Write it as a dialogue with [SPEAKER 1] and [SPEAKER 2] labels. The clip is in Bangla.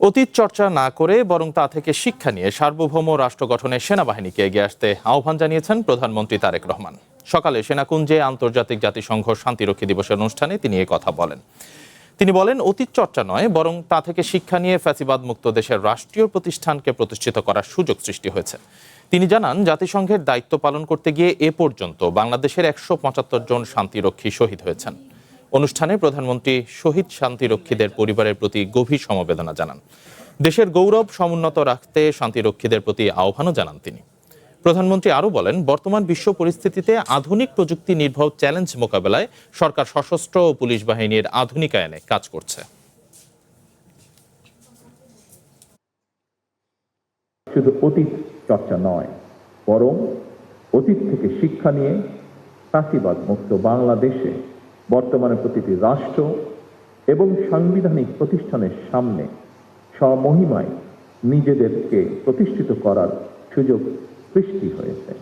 [SPEAKER 1] অতীত চর্চা না করে বরং তা থেকে শিক্ষা নিয়ে সার্বভৌম রাষ্ট্র গঠনে সেনাবাহিনীকে এগিয়ে আসতে আহ্বান জানিয়েছেন প্রধানমন্ত্রী তারেক রহমান। সকালে সেনাকুঞ্জে আন্তর্জাতিক জাতিসংঘ শান্তিরক্ষী দিবসের অনুষ্ঠানে তিনি এই কথা বলেন। তিনি বলেন, অতীত চর্চা নয় বরং তা থেকে শিক্ষা নিয়ে ফ্যাসিবাদ মুক্ত দেশের রাষ্ট্রীয় প্রতিষ্ঠানকে প্রতিষ্ঠিত করার সুযোগ সৃষ্টি হয়েছে। তিনি জানান, জাতিসংঘের দায়িত্ব পালন করতে গিয়ে এ পর্যন্ত বাংলাদেশের ১৭৫ জন শান্তিরক্ষী শহীদ হয়েছেন। অনুষ্ঠানে প্রধানমন্ত্রী শহীদ শান্তিরক্ষীদের পরিবারের প্রতি গভীর সমবেদনা জানান। দেশের গৌরব সমুন্নত রাখতে শান্তিরক্ষীদের প্রতি আহ্বানও জানান তিনি। প্রধানমন্ত্রী আরও বলেন, বর্তমান বিশ্ব পরিস্থিতিতে আধুনিক প্রযুক্তি নির্ভর চ্যালেঞ্জ মোকাবেলায় সরকার সশস্ত্র ও পুলিশ বাহিনীর আধুনিকায়নে কাজ করছে।
[SPEAKER 2] শুধু অতীত চর্চা নয়, বরং অতীত থেকে শিক্ষা নিয়ে ফ্যাসিবাদ মুক্ত বাংলাদেশে বর্তমানে প্রতিটি রাষ্ট্র এবং সাংবিধানিক প্রতিষ্ঠানের সামনে স্বমহিমায় নিজেদেরকে প্রতিষ্ঠিত করার সুযোগ সৃষ্টি হয়েছে।